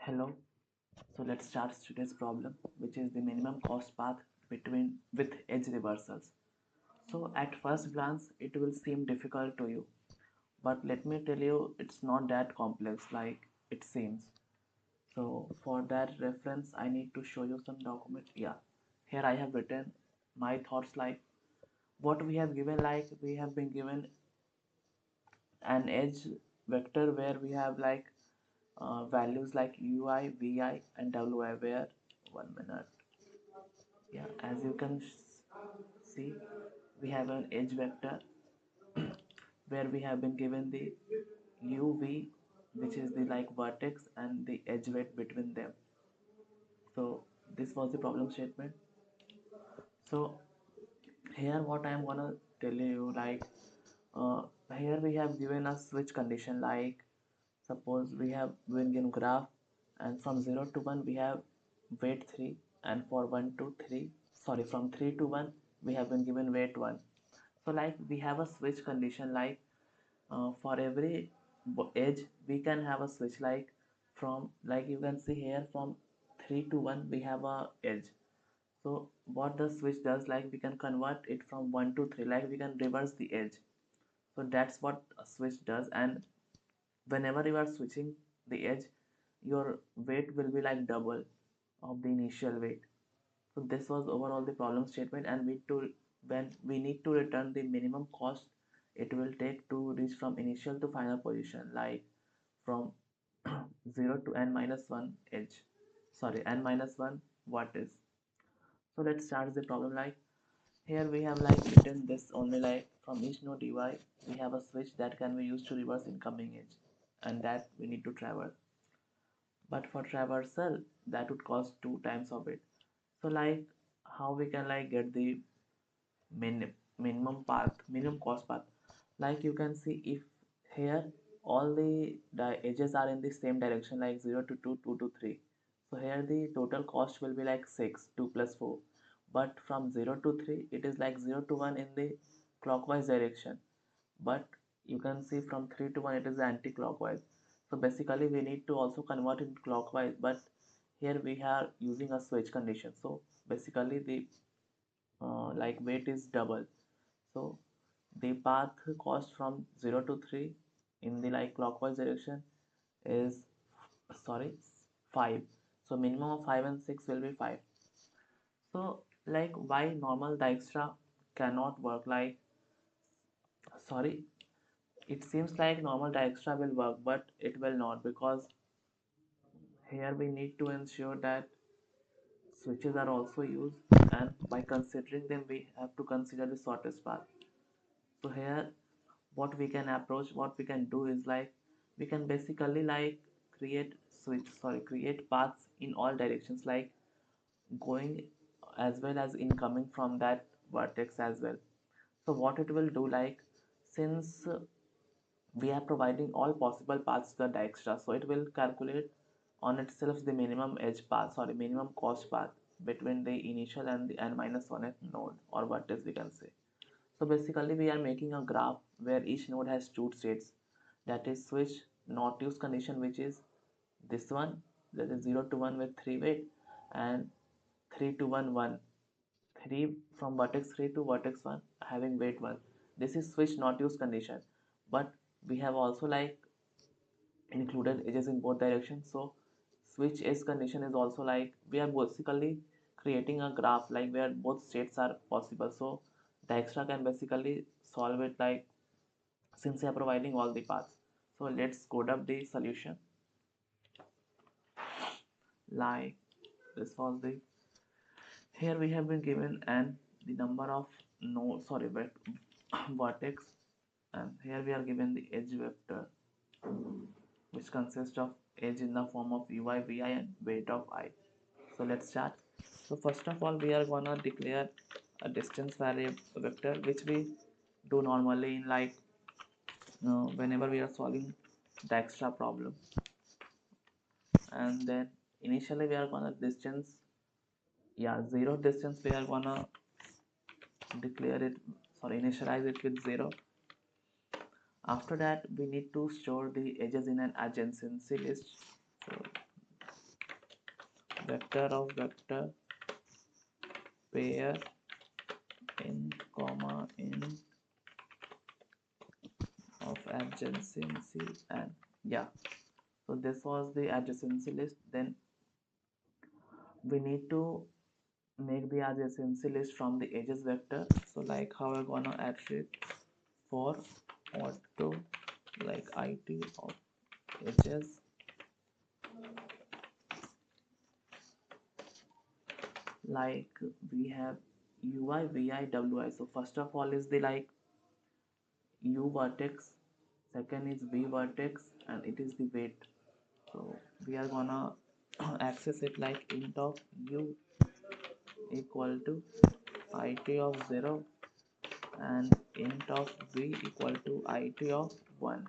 Hello, so let's start today's problem, which is the minimum cost path between with edge reversals. So at first glance, it will seem difficult to you, but let me tell you, it's not that complex like it seems. So for that reference, I need to show you some document. Yeah, here I have written my thoughts like what we have given. Like we have been given an edge vector where we have like values like ui, vi, and wi. Where 1 minute. Yeah, as you can see, we have an edge vector where we have been given the uv, which is the like vertex and the edge weight between them. So this was the problem statement. So here what I am gonna tell you, like uh, here we have given a switch condition. Like suppose we have been given graph, and from 0 to 1 we have weight 3, and for 1 to 3, sorry, from 3 to 1 we have been given weight 1. So like we have a switch condition. Like for every edge we can have a switch. Like from, like you can see here, from 3 to 1 we have a edge. So what the switch does, like we can convert it from 1 to 3, like we can reverse the edge. So that's what a switch does. And whenever you are switching the edge, your weight will be like double of the initial weight. So this was overall the problem statement, and when we need to return the minimum cost it will take to reach from initial to final position, like from 0 to n minus 1 edge, sorry, n minus 1 what is. So let's start the problem. Like here we have like written this only, like from each node ui we have a switch that can be used to reverse incoming edge, and that we need to traverse. But for traversal that would cost 2 times of it. So like how we can like get the minimum cost path. Like you can see, if here all the edges are in the same direction, like 0 to 2, 2 to 3, so here the total cost will be like 6, 2 plus 4. But from 0 to 3 it is like 0 to 1 in the clockwise direction, but you can see from 3 to 1 it is anti-clockwise. So basically we need to also convert it clockwise, but here we are using a switch condition. So basically the like weight is double. So the path cost from 0 to 3 in the like clockwise direction is, sorry, 5. So minimum of 5 and 6 will be 5. So like why normal Dijkstra cannot work, like, sorry, it seems like normal Dijkstra will work but it will not, because here we need to ensure that switches are also used, and by considering them we have to consider the shortest path. So here what we can do is like we can basically like create paths in all directions, like going as well as incoming from that vertex as well. So what it will do, like since we are providing all possible paths to the Dijkstra, so it will calculate on itself the minimum edge path, sorry, minimum cost path between the initial and the n minus 1 node or vertex we can say. So basically we are making a graph where each node has two states, that is switch not use condition, which is this one, that is 0 to 1 with 3 weight, and 3 to 1 1, 3 from vertex 3 to vertex 1 having weight 1. This is switch not use condition, but we have also like included edges in both directions. So switch edge condition is also like we are basically creating a graph like where both states are possible. So Dijkstra can basically solve it, like since we are providing all the paths. So let's code up the solution. Like this was the, here we have been given and the number of, no, sorry, but vertex, and here we are given the edge vector, which consists of edge in the form of ui, vi, and weight of I. So let's start. So first of all we are gonna declare a distance variable vector, which we do normally in like whenever we are solving the extra problem. And then initially we are gonna distance, yeah, 0 distance we are gonna declare it, sorry, initialize it with 0. After that we need to store the edges in an adjacency list. So vector of vector pair in comma in of adjacency, and yeah, so this was the adjacency list. Then we need to make the adjacency list from the edges vector. So like how we're gonna add it for auto like it of edges like we have ui vi wi. So first of all is the like u vertex, second is v vertex, and it is the weight. So we are gonna access it like int of u equal to it of 0 and int of v equal to it of 1.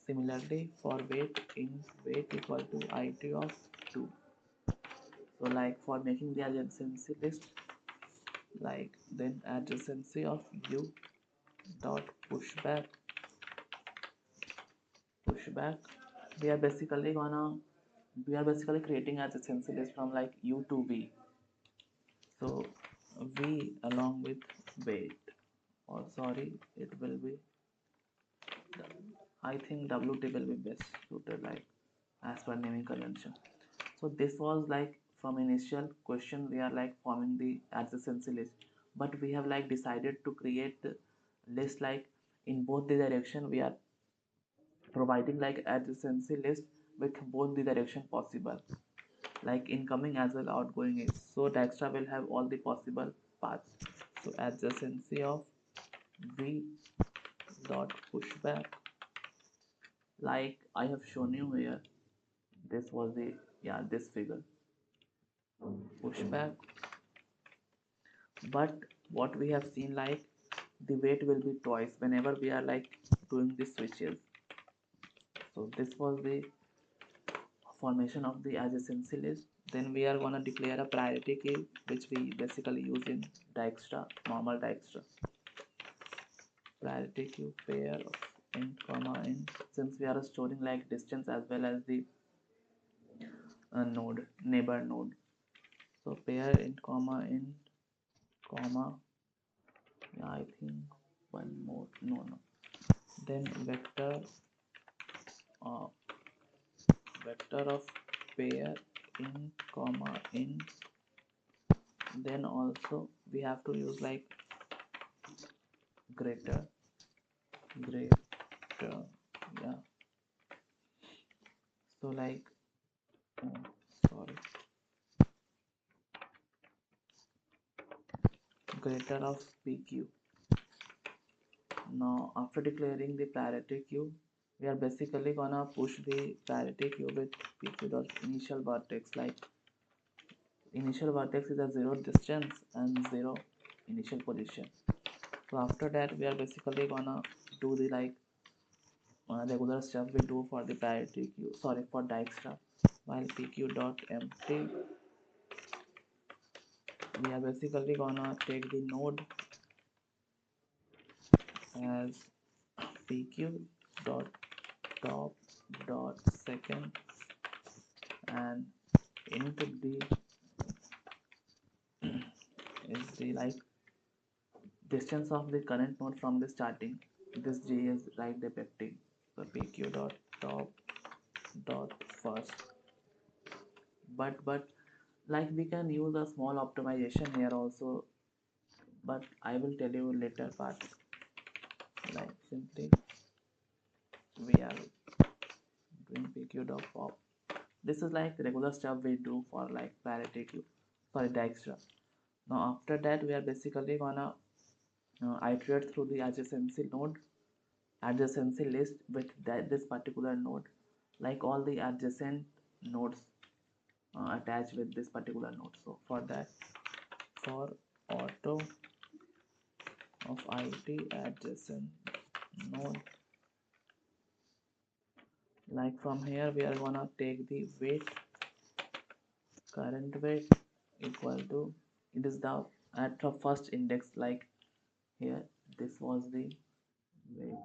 Similarly for weight, int weight equal to it of 2. So like for making the adjacency list, like then adjacency of u dot pushback, we are basically creating adjacency list from like u to v. So v along with weight, or sorry, it will be, I think wt will be best suited like as per naming convention. So this was like from initial question we are like forming the adjacency list, but we have like decided to create the list like in both the direction. We are providing like adjacency list with both the direction possible, like incoming as well outgoing is. So Dijkstra will have all the possible paths. So adjacency of v dot pushback, like I have shown you here. This was the, yeah, this figure pushback. But what we have seen like the weight will be twice whenever we are like doing the switches. So this was the formation of the adjacency list. Then we are gonna declare a priority key, which we basically use in Dijkstra, normal Dijkstra. Priority queue pair of int comma int, since we are storing like distance as well as the node, neighbor node. So pair int comma, yeah, I think one more, no, then uh, vector of pair in comma in. Then also we have to use like greater, yeah. So like, oh, sorry, greater of pq. Now after declaring the priority queue, we are basically gonna push the priority queue with pq dot initial vertex. Like initial vertex is a 0 distance and 0 initial position. So after that we are basically gonna do the like regular stuff we do for the priority queue, sorry, for Dijkstra. While pq dot empty, we are basically gonna take the node as pq dot top dot second, and into the is the like distance of the current node from the starting. This j is right depicting. So pq dot top dot first. But like we can use a small optimization here also, but I will tell you later part. Like simply we are doing pq dot pop. This is like regular stuff we do for like parity queue, sorry, Dijkstra. Now after that we are basically gonna iterate through the adjacency list with this particular node, like all the adjacent nodes attached with this particular node. So for that, for auto of it adjacent node, like from here we are gonna take the weight, current weight equal to, it is the at the first index, like here this was the weight,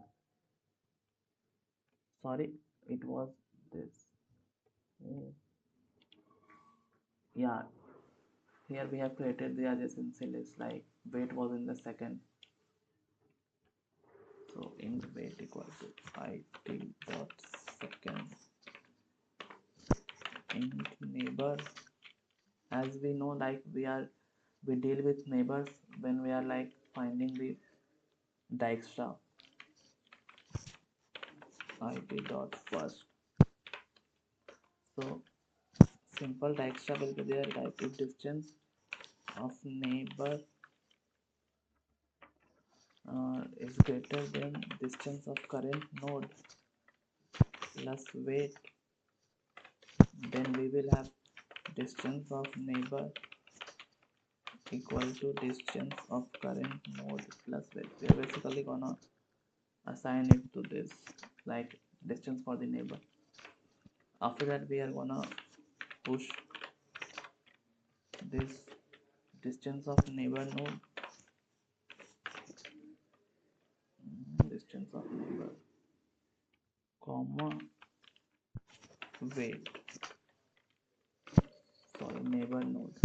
sorry, it was this. Yeah, here we have created the adjacency list like weight was in the second. So int weight equal to it dot second int neighbor. As we know, like we deal with neighbors when we are like finding the Dijkstra. It dot first. So simple Dijkstra will be there like if distance of neighbor is greater than distance of current node plus weight, then we will have distance of neighbor equal to distance of current node plus weight. We are basically gonna assign it to this like distance for the neighbor. After that we are gonna push this distance of neighbor node, distance of neighbor comma weight, sorry, neighbor node.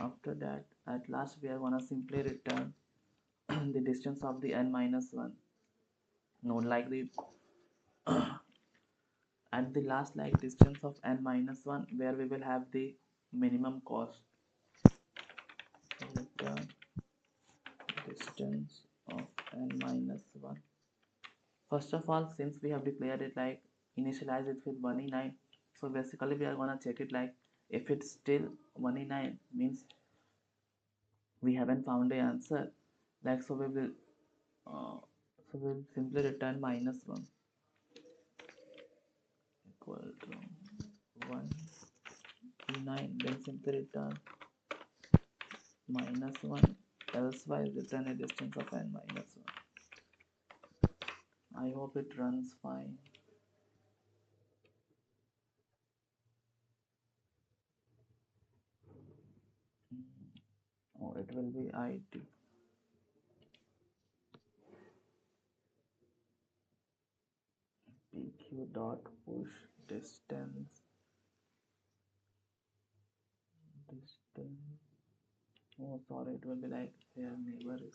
After that at last we are gonna simply return the distance of the n minus 1 node like the at the last like distance of n minus 1 where we will have the minimum cost. Return distance of n minus 1. First of all, since we have declared it like initialize it with 1e9, so basically we are gonna check it like if it's still 1e9 means we haven't found the answer, like so we will uh, so we'll simply return minus 1 equal to 1e9, then simply return minus 1, elsewise return a distance of n minus 1. I hope it runs fine. Oh, it will be it pq dot push distance distance. Oh, sorry, it will be like here neighbor is.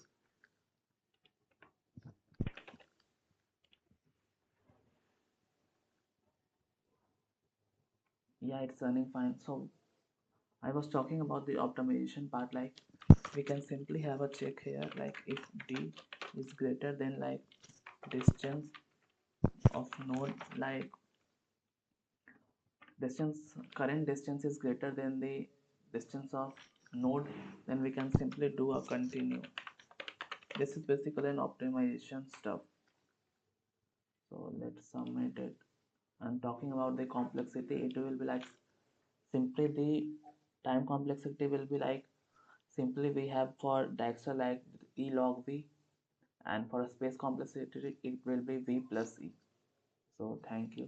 Yeah, it's running fine. So I was talking about the optimization part. Like we can simply have a check here. Like if d is greater than like distance of node, like distance current distance is greater than the distance of node, then we can simply do a continue. This is basically an optimization stuff. So let's submit it. And talking about the complexity, it will be like simply the time complexity will be like simply we have for Dijkstra like e log v, and for space complexity it will be v plus e. So thank you.